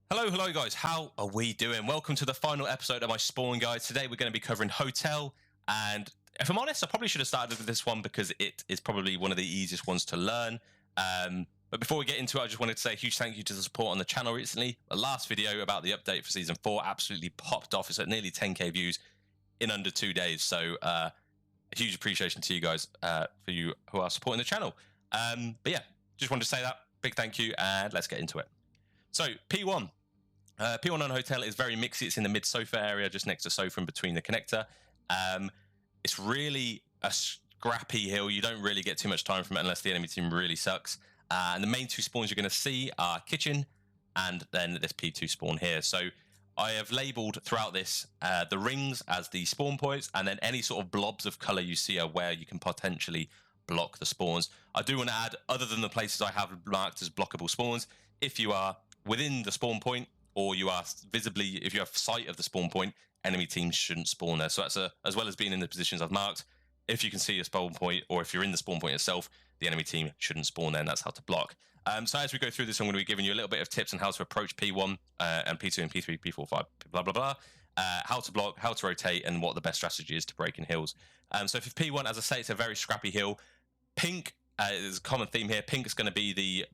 Hello guys, how are we doing? Welcome to the final episode of my spawn guide. Today we're going to be covering Hotel, and if I'm honest, I probably should have started with this one because it is probably one of the easiest ones to learn. But before we get into it, I just wanted to say a huge thank you to the support on the channel recently. The last video about the update for Season 4 absolutely popped off. It's at nearly 10k views in under 2 days, so a huge appreciation to you guys for you who are supporting the channel. But yeah, just wanted to say that. Big thank you, and let's get into it. So, P1. P1 on Hotel is very mixy. It's in the mid sofa area, just next to sofa and between the connector. It's really a scrappy hill. You don't really get too much time from it unless the enemy team really sucks. And the main two spawns you're going to see are kitchen and then this P2 spawn here. So I have labelled throughout this the rings as the spawn points, and then any sort of blobs of colour you see are where you can potentially block the spawns. I do want to add, other than the places I have marked as blockable spawns, if you are within the spawn point, or you are visibly, if you have sight of the spawn point, enemy teams shouldn't spawn there. So that's as well as being in the positions I've marked, if you can see a spawn point, or if you're in the spawn point itself, the enemy team shouldn't spawn there, and that's how to block. So as we go through this, I'm going to be giving you a little bit of tips on how to approach P1 and P2 and P3, P4, 5, blah, blah, blah. How to block, how to rotate, and what the best strategy is to break in hills. So for P1, as I say, it's a very scrappy hill. Pink is a common theme here. Pink is going to be the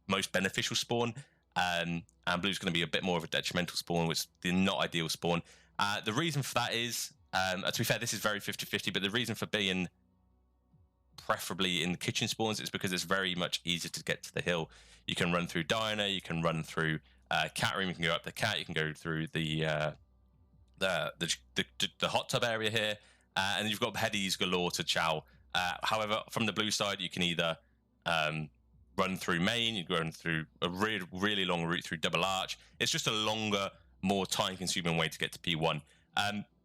most beneficial spawn. And blue's going to be a bit more of a detrimental spawn, which is the not ideal spawn. The reason for that is, to be fair, this is very 50-50, but the reason for being preferably in the kitchen spawns is because it's very much easier to get to the hill. You can run through diner, you can run through cat room, you can go up the cat, you can go through the hot tub area here, and you've got headies galore to chow. However, from the blue side, you can either run through main, you can run through a really long route through double arch. It's just a longer, more time-consuming way to get to P1.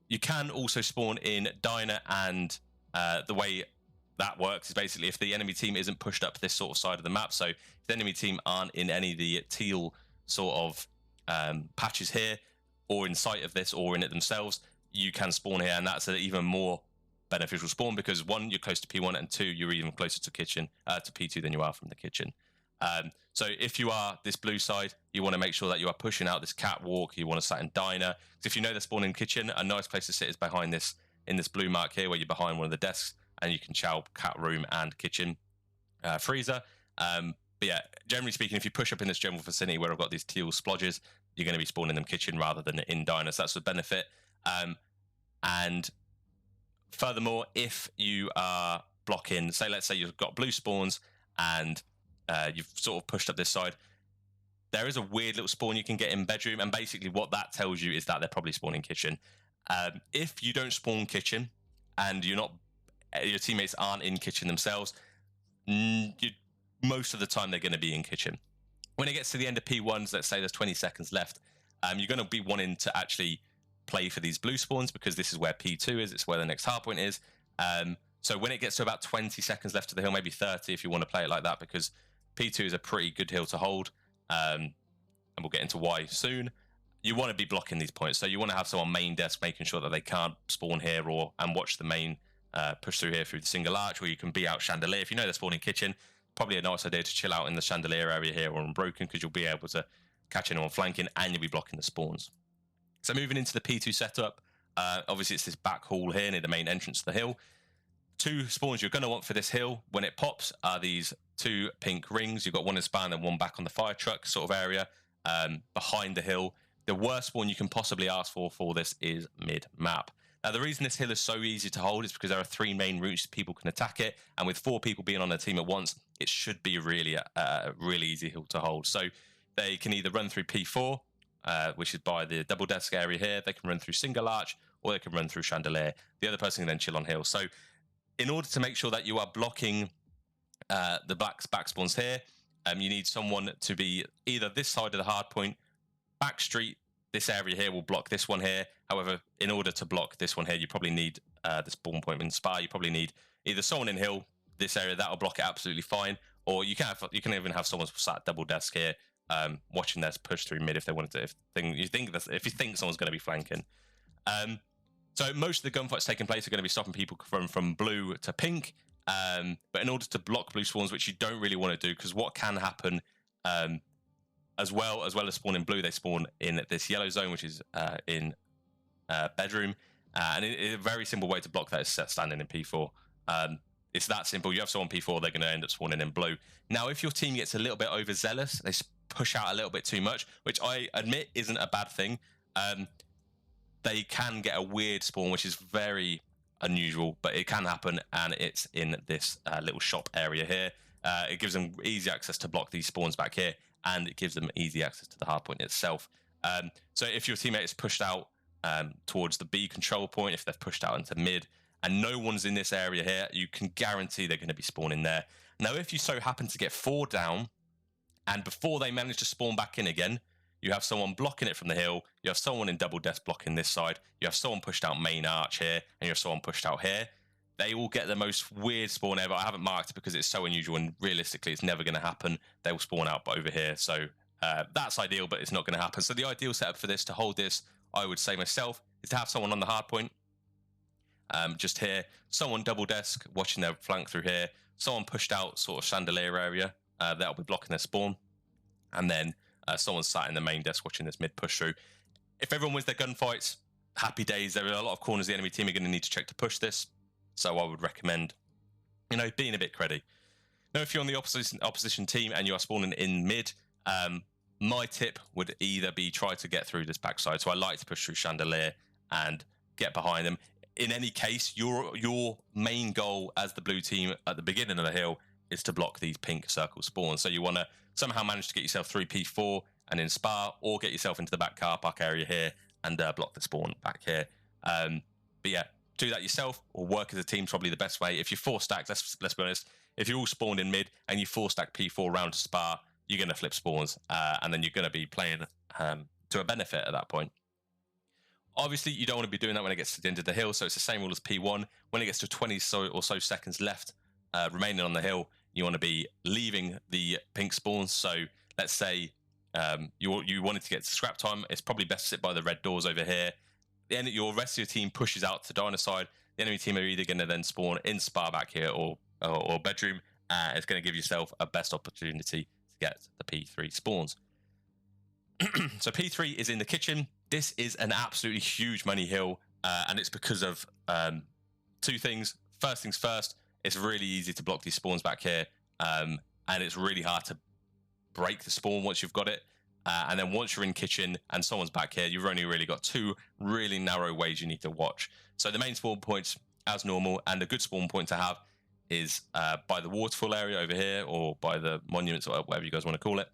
You can also spawn in diner, and the way that works is basically if the enemy team isn't pushed up this sort of side of the map, so if the enemy team aren't in any of the teal sort of patches here, or in sight of this, or in it themselves, you can spawn here, and that's an even more beneficial spawn because one, you're close to P1, and two, you're even closer to kitchen to P2 than you are from the kitchen. So if you are this blue side, you want to make sure that you are pushing out this catwalk. You want to sit in diner. Because if you know they're spawning kitchen, a nice place to sit is behind this, in this blue mark here, where you're behind one of the desks, and you can chow cat room and kitchen freezer. But yeah, generally speaking, if you push up in this general vicinity where I've got these teal splodges, you're going to be spawning them kitchen rather than in diner. So that's the benefit. And furthermore, if you are blocking, let's say you've got blue spawns and you've sort of pushed up this side, there is a weird little spawn you can get in bedroom, and basically what that tells you is that they're probably spawning kitchen. If you don't spawn kitchen and your teammates aren't in kitchen themselves, most of the time they're going to be in kitchen. When it gets to the end of P1s, let's say there's 20 seconds left, you're going to be wanting to actually play for these blue spawns because this is where P2 is, it's where the next hard point is. So when it gets to about 20 seconds left to the hill, maybe 30 if you want to play it like that, because P2 is a pretty good hill to hold, and we'll get into why soon. You want to be blocking these points, so you want to have someone main desk making sure that they can't spawn here and watch the main push through here through the single arch, or you can be out chandelier. If you know they're spawning kitchen, probably a nice idea to chill out in the chandelier area here or unbroken, because you'll be able to catch anyone flanking and you'll be blocking the spawns. So moving into the P2 setup, obviously it's this back hall here near the main entrance to the hill. Two spawns you're going to want for this hill when it pops are these two pink rings. You've got one in span and one back on the fire truck sort of area behind the hill. The worst spawn you can possibly ask for this is mid-map. Now, the reason this hill is so easy to hold is because there are three main routes people can attack it, and with four people being on a team at once, it should be really a really easy hill to hold. So they can either run through P4, which is by the double desk area here. They can run through single arch, or they can run through chandelier. The other person can then chill on hill. So in order to make sure that you are blocking the back spawns here, you need someone to be either this side of the hard point, back street. This area here will block this one here. However, in order to block this one here, you probably need the spawn point in spar. You probably need either someone in hill, this area, that'll block it absolutely fine, or you can even have someone sat double desk here, watching this push through mid if they wanted to. If you think someone's going to be flanking. So most of the gunfights taking place are going to be stopping people from blue to pink. But in order to block blue spawns, which you don't really want to do, because what can happen as well as spawn in blue, they spawn in this yellow zone, which is in bedroom. And a very simple way to block that is standing in P4. It's that simple. You have someone P4, they're going to end up spawning in blue. Now, if your team gets a little bit overzealous, they push out a little bit too much, which I admit isn't a bad thing. They can get a weird spawn, which is very unusual, but it can happen, and it's in this little shop area here. It gives them easy access to block these spawns back here, and it gives them easy access to the hardpoint itself. So if your teammate is pushed out towards the B control point, if they've pushed out into mid, and no one's in this area here, you can guarantee they're going to be spawning there. Now, if you so happen to get 4 down, and before they manage to spawn back in again, you have someone blocking it from the hill, you have someone in double desk blocking this side, you have someone pushed out main arch here, and you have someone pushed out here, they will get the most weird spawn ever. I haven't marked it because it's so unusual, and realistically it's never going to happen. They will spawn out over here, so that's ideal, but it's not going to happen. So the ideal setup for this, to hold this, I would say myself, is to have someone on the hard point, just here, someone double desk watching their flank through here, someone pushed out sort of chandelier area, that'll be blocking their spawn, and then someone sat in the main desk watching this mid push through. If everyone wins their gunfights, happy days. There are a lot of corners the enemy team are going to need to check to push this, so I would recommend, being a bit credible. Now, if you're on the opposition team and you are spawning in mid, my tip would either be try to get through this backside. So I like to push through chandelier and get behind them. In any case, your main goal as the blue team at the beginning of the hill is to block these pink circle spawns. So you want to somehow manage to get yourself through P4 and in spar, or get yourself into the back car park area here and block the spawn back here. But yeah, do that yourself or work as a team is probably the best way. If you're 4 stacked, let's be honest, if you're all spawned in mid and you 4 stack P4 round to spar, you're going to flip spawns, and then you're going to be playing to a benefit at that point. Obviously, you don't want to be doing that when it gets to the end of the hill, so it's the same rule as P1. When it gets to 20 or so seconds left remaining on the hill, you want to be leaving the pink spawns. So let's say you wanted to get to scrap time. It's probably best to sit by the red doors over here. Then your rest of your team pushes out to diner side. The enemy team are either going to then spawn in spar back here or bedroom. It's going to give yourself a best opportunity to get the P3 spawns. So P3 is in the kitchen. This is an absolutely huge money hill, and it's because of 2 things. First things first, it's really easy to block these spawns back here, and it's really hard to break the spawn once you've got it. And then once you're in kitchen and someone's back here, you've only really got 2 really narrow ways you need to watch. So the main spawn points, as normal, and a good spawn point to have is by the waterfall area over here, or by the monuments, or whatever you guys want to call it.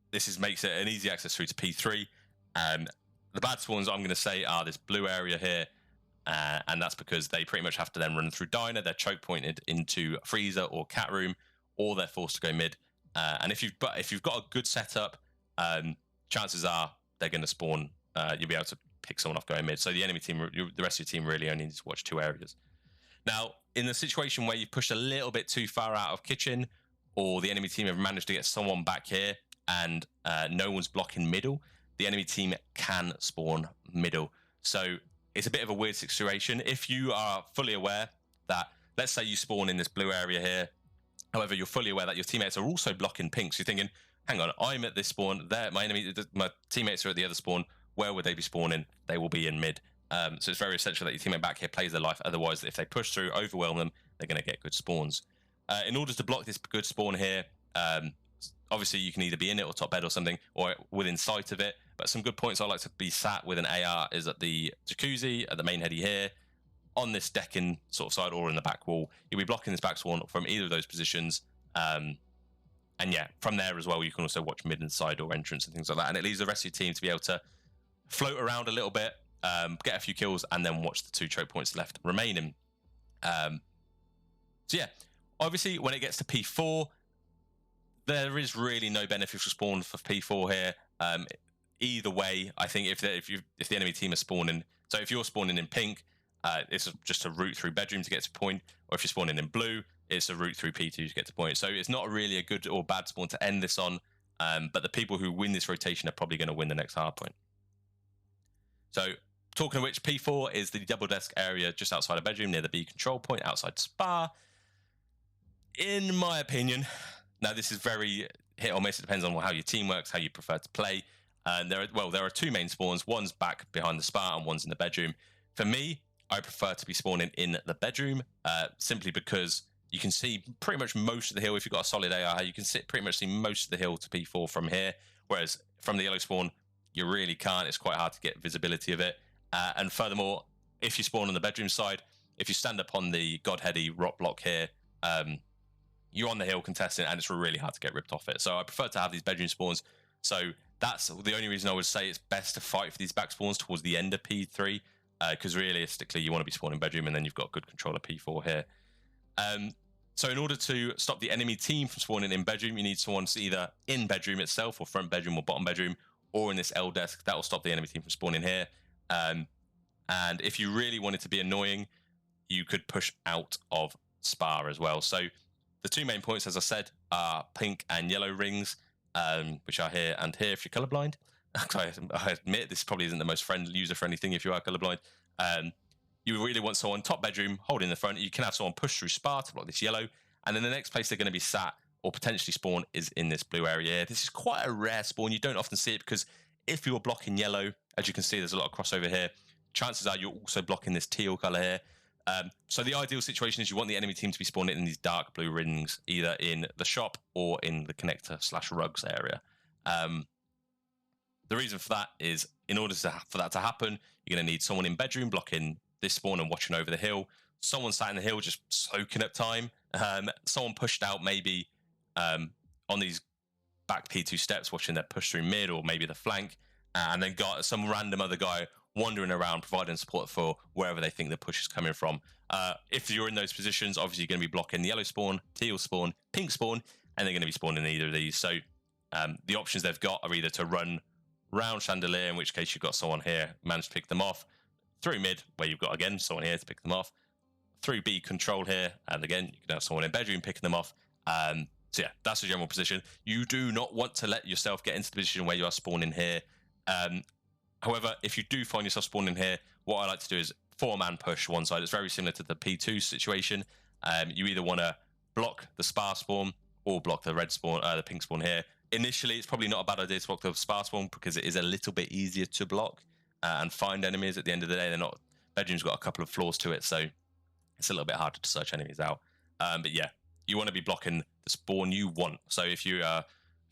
This makes it an easy access through to P3. The bad spawns, I'm going to say, are this blue area here, and that's because they pretty much have to then run through diner. They're choke pointed into freezer or cat room, or they're forced to go mid. And if you've got a good setup, chances are they're going to spawn. You'll be able to pick someone off going mid. So the enemy team, the rest of your team, really only needs to watch 2 areas. Now, in the situation where you've pushed a little bit too far out of kitchen, or the enemy team have managed to get someone back here and no one's blocking middle, the enemy team can spawn middle. So it's a bit of a weird situation. If you are fully aware that, let's say you spawn in this blue area here, however, you're fully aware that your teammates are also blocking pinks, you're thinking, hang on, I'm at this spawn, my teammates are at the other spawn, where would they be spawning? They will be in mid. So it's very essential that your teammate back here plays their life. Otherwise, if they push through, overwhelm them, they're going to get good spawns. In order to block this good spawn here, obviously you can either be in it or top bed or something, or within sight of it. But some good points I like to be sat with an AR is at the jacuzzi, at the main heady here, on this decking sort of side, or in the back wall. You'll be blocking this back spawn from either of those positions. And yeah, from there as well, you can also watch mid and side door entrance and things like that. And it leaves the rest of your team to be able to float around a little bit, get a few kills, and then watch the 2 choke points left remaining. So yeah, obviously when it gets to P4, there is really no beneficial spawn for P4 here. Either way, I think if the enemy team is spawning, so if you're spawning in pink, it's just a route through bedroom to get to point, or if you're spawning in blue, it's a route through P2 to get to point. So it's not really a good or bad spawn to end this on, but the people who win this rotation are probably going to win the next hard point. So talking of which, P4 is the double desk area just outside of bedroom near the B control point outside spa. In my opinion, now this is very hit or miss. It depends on how your team works, how you prefer to play. And there are two main spawns. One's back behind the spa and one's in the bedroom. For me, I prefer to be spawning in the bedroom, simply because you can see pretty much most of the hill. If you've got a solid AR, you can pretty much see most of the hill to P4 from here. Whereas from the yellow spawn, you really can't. It's quite hard to get visibility of it. And furthermore, if you spawn on the bedroom side, if you stand up on the Godheady rock block here, you're on the hill contesting, and it's really hard to get ripped off it. So I prefer to have these bedroom spawns. So that's the only reason I would say it's best to fight for these back spawns towards the end of P3, because realistically, you want to be spawning bedroom, and then you've got good control of P4 here. So in order to stop the enemy team from spawning in bedroom, you need someone either in bedroom itself, or front bedroom, or bottom bedroom, or in this L desk. That will stop the enemy team from spawning here. And if you really wanted to be annoying, you could push out of spa as well. So the two main points, as I said, are pink and yellow rings, which are here and here if you're colorblind. I admit this probably isn't the most user-friendly thing if you are colorblind. You really want someone top bedroom holding the front. You can have someone push through spa to block this yellow, and then the next place they're going to be sat or potentially spawn is in this blue area here. This is quite a rare spawn. You don't often see it because if you're blocking yellow, as you can see, there's a lot of crossover here. Chances are you're also blocking this teal color here. So the ideal situation is you want the enemy team to be spawning in these dark blue rings, either in the shop or in the connector/rugs area. The reason for that is, in order for that to happen, you're going to need someone in bedroom blocking this spawn and watching over the hill, someone sat in the hill just soaking up time, someone pushed out maybe on these back P2 steps watching their push through mid or maybe the flank, and then got some random other guy wandering around providing support for wherever they think the push is coming from. If you're in those positions, obviously you're going to be blocking the yellow spawn, teal spawn, pink spawn, and they're going to be spawning in either of these. So the options they've got are either to run round chandelier, in which case you've got someone here managed to pick them off, through mid, where you've got, again, someone here to pick them off, through B control here, and again, you can have someone in bedroom picking them off. So yeah, that's the general position. You do not want to let yourself get into the position where you are spawning here. However, if you do find yourself spawning here, what I like to do is 4-man push one side. It's very similar to the P2 situation. You either want to block the spa spawn or block the red spawn, the pink spawn here. Initially, it's probably not a bad idea to block the spa spawn because it is a little bit easier to block and find enemies. At the end of the day, bedroom's got a couple of floors to it, so it's a little bit harder to search enemies out. But yeah, you want to be blocking the spawn you want. So if you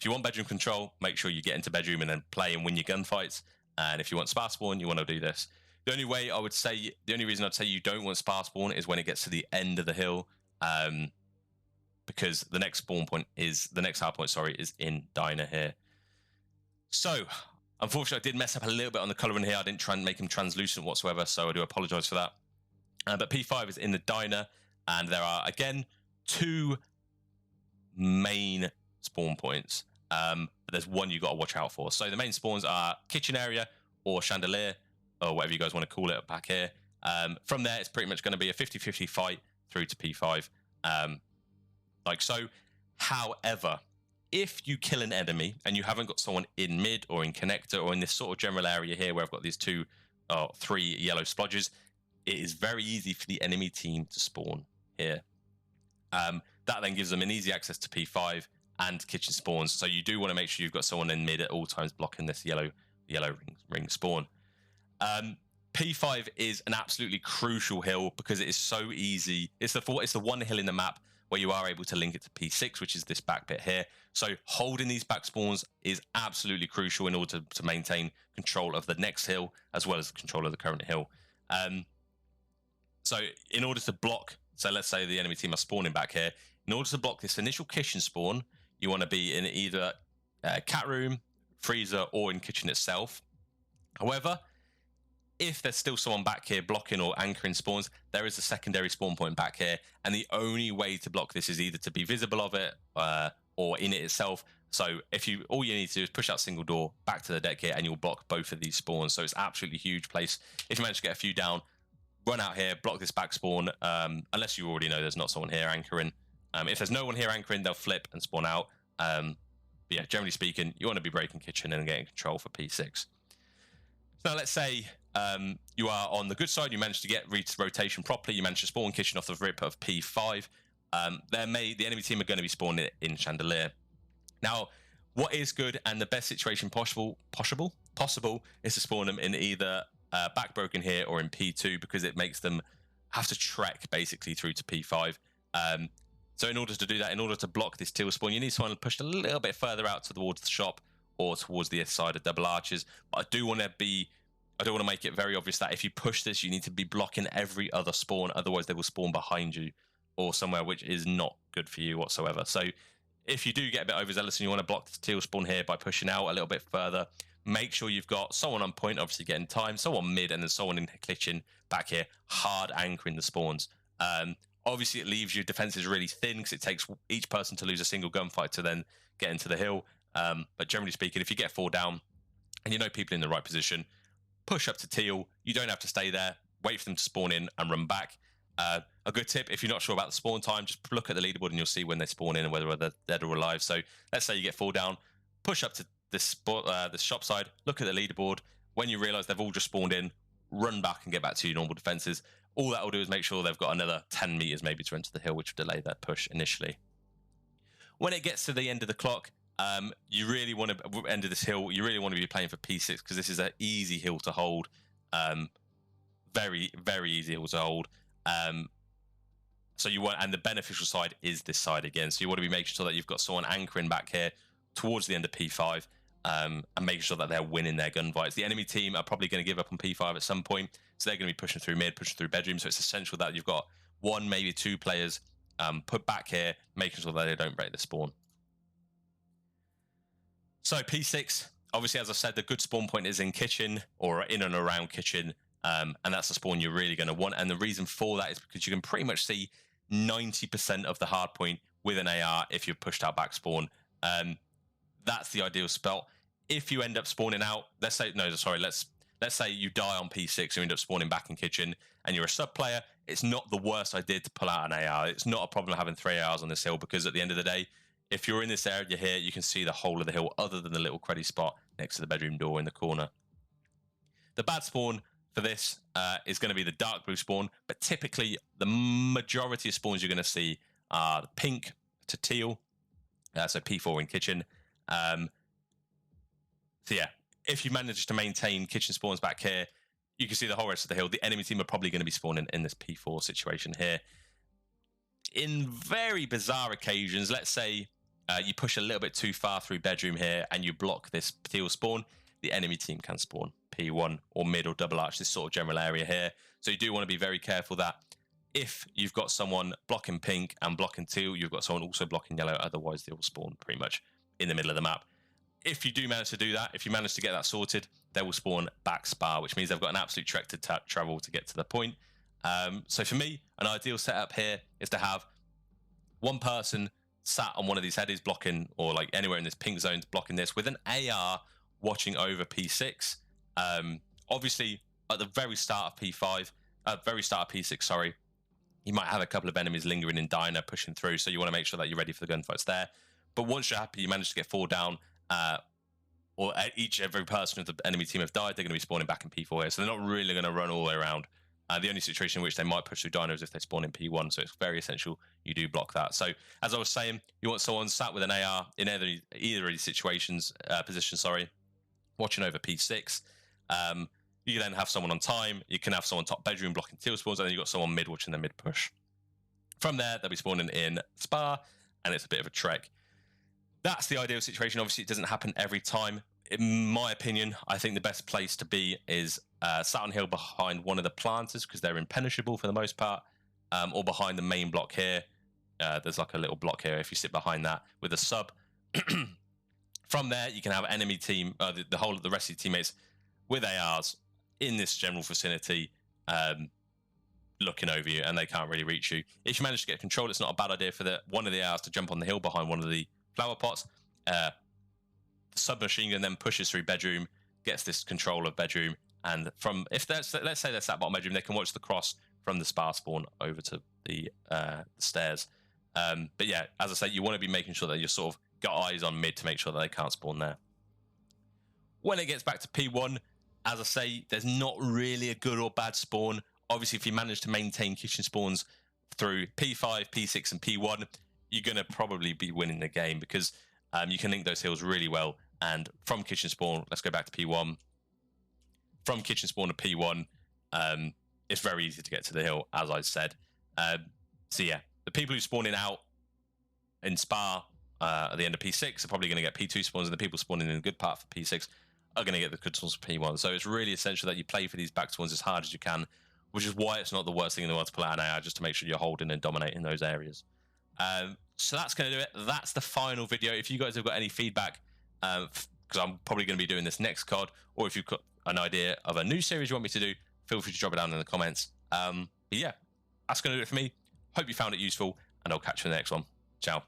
want bedroom control, make sure you get into bedroom and then play and win your gunfights. And if you want spa spawn, you want to do this. The only reason I'd say you don't want spa spawn is when it gets to the end of the hill, because the next hard point, is in diner here. So, unfortunately, I did mess up a little bit on the colouring here. I didn't try and make him translucent whatsoever, so I do apologise for that. But P5 is in the diner, and there are, again, two main spawn points. But there's one you got to watch out for. So the main spawns are kitchen area or chandelier, or whatever you guys want to call it back here. From there, it's pretty much going to be a 50-50 fight through to P5. Like so. However, if you kill an enemy and you haven't got someone in mid or in connector or in this sort of general area here where I've got these 2 or 3 yellow splodges, it is very easy for the enemy team to spawn here. That then gives them an easy access to P5 and kitchen spawns. So you do want to make sure you've got someone in mid at all times blocking this yellow ring spawn. P5 is an absolutely crucial hill because it is so easy. It's the one hill in the map where you are able to link it to P6, which is this back bit here. So holding these back spawns is absolutely crucial in order to maintain control of the next hill as well as control of the current hill. So in order to block, so let's say the enemy team are spawning back here, in order to block this initial kitchen spawn, you want to be in either cat room, freezer, or in kitchen itself. However, if there's still someone back here blocking or anchoring spawns, there is a secondary spawn point back here, and the only way to block this is either to be visible of it or in it itself. So all you need to do is push out single door back to the deck here, and you'll block both of these spawns. So it's absolutely huge place. If you manage to get a few down, run out here, block this back spawn, unless you already know there's not someone here anchoring. If there's no one here anchoring, they'll flip and spawn out. But yeah, generally speaking, you want to be breaking kitchen and getting control for P6. So let's say you are on the good side, you managed to get rotation properly, you managed to spawn kitchen off the rip of P5. The enemy team are going to be spawning in chandelier. Now, what is good and the best situation possible is to spawn them in either Backbroken here or in P2, because it makes them have to trek basically through to P5. So in order to do that, in order to block this teal spawn, you need someone pushed a little bit further out towards the shop or towards the side of double arches. But I don't want to make it very obvious that if you push this, you need to be blocking every other spawn. Otherwise, they will spawn behind you or somewhere, which is not good for you whatsoever. So if you do get a bit overzealous and you want to block the teal spawn here by pushing out a little bit further, make sure you've got someone on point, obviously getting time, someone mid, and then someone in kitchen back here, hard anchoring the spawns. Obviously, it leaves your defenses really thin because it takes each person to lose a single gunfight to then get into the hill. But generally speaking, if you get 4 down and you know people in the right position, push up to teal. You don't have to stay there. Wait for them to spawn in and run back. A good tip, if you're not sure about the spawn time, just look at the leaderboard and you'll see when they spawn in and whether they're dead or alive. So let's say you get 4 down, push up to this shop side, look at the leaderboard. When you realize they've all just spawned in, run back and get back to your normal defenses. All that will do is make sure they've got another 10 meters maybe to enter the hill, which will delay that push initially. When it gets to the end of the clock, you really want to end of this hill. You really want to be playing for P6 because this is an easy hill to hold. Very, very easy hill to hold. So you want, and the beneficial side is this side again. So you want to be making sure that you've got someone anchoring back here towards the end of P5, and making sure that they're winning their gunfights. The enemy team are probably going to give up on P5 at some point, so they're going to be pushing through mid, pushing through bedroom. So it's essential that you've got 1, maybe 2 players put back here, making sure that they don't break the spawn. So P6, obviously, as I said, the good spawn point is in kitchen or in and around kitchen, and that's the spawn you're really going to want. And the reason for that is because you can pretty much see 90% of the hard point with an AR if you're pushed out back spawn. That's the ideal spot. If you end up spawning out, let's say you die on P6, you end up spawning back in kitchen, and you're a sub player, it's not the worst idea to pull out an AR. It's not a problem having 3 ARs on this hill, because at the end of the day, if you're in this area here, you can see the whole of the hill other than the little creddy spot next to the bedroom door in the corner. The bad spawn for this is going to be the dark blue spawn, but typically the majority of spawns you're going to see are pink to teal, so P4 in kitchen. So yeah, if you manage to maintain kitchen spawns back here, you can see the whole rest of the hill. The enemy team are probably going to be spawning in this P4 situation here. In very bizarre occasions, let's say you push a little bit too far through bedroom here and you block this teal spawn, the enemy team can spawn P1 or mid or double arch, this sort of general area here. So you do want to be very careful that if you've got someone blocking pink and blocking teal, you've got someone also blocking yellow, otherwise they will spawn pretty much in the middle of the map. If you do manage to do that, if you manage to get that sorted, they will spawn back spar, which means they've got an absolute trek to travel to get to the point. So for me, an ideal setup here is to have one person sat on one of these headies blocking, or like anywhere in this pink zone blocking this, with an AR watching over P6. Obviously, at the very start of P6, sorry, you might have a couple of enemies lingering in diner pushing through, so you want to make sure that you're ready for the gunfights there. But once you're happy, you manage to get 4 down, or every person of the enemy team have died, they're going to be spawning back in P4 here, so they're not really going to run all the way around. The only situation in which they might push through dino is if they spawn in P1, so it's very essential you do block that. So, as I was saying, you want someone sat with an AR in either of these situations, watching over P6. You then have someone on time, you can have someone top bedroom blocking teal spawns, and then you've got someone mid watching the mid push. From there, they'll be spawning in Spa, and it's a bit of a trek. That's the ideal situation. Obviously, it doesn't happen every time. In my opinion, I think the best place to be is sat on hill behind one of the planters, because they're impenetrable for the most part, or behind the main block here. There's like a little block here. If you sit behind that with a sub, from there you can have enemy team, the rest of your teammates with ARs in this general vicinity, looking over you, and they can't really reach you. If you manage to get control, it's not a bad idea for one of the ARs to jump on the hill behind one of the flower pots. The submachine gun then pushes through bedroom, gets this control of bedroom, and let's say they're sat bottom bedroom, they can watch the cross from the spar spawn over to the stairs. But yeah, as I say, you want to be making sure that you sort of got eyes on mid to make sure that they can't spawn there. When it gets back to P1, as I say, there's not really a good or bad spawn. Obviously, if you manage to maintain kitchen spawns through P5, P6, and P1, you're going to probably be winning the game, because You can link those hills really well. And from kitchen spawn, let's go back to P1. From kitchen spawn to P1, it's very easy to get to the hill, as I said. So yeah, the people who spawn in out in Spa at the end of P6 are probably going to get P2 spawns, and the people spawning in the good part for P6 are going to get the good spawns for P1. So it's really essential that you play for these back spawns as hard as you can, which is why it's not the worst thing in the world to pull out an AI, just to make sure you're holding and dominating those areas. So that's going to do it. That's the final video. If you guys have got any feedback, because I'm probably going to be doing this next COD, or if you've got an idea of a new series you want me to do, feel free to drop it down in the comments. But yeah, that's going to do it for me. Hope you found it useful, and I'll catch you in the next one. Ciao.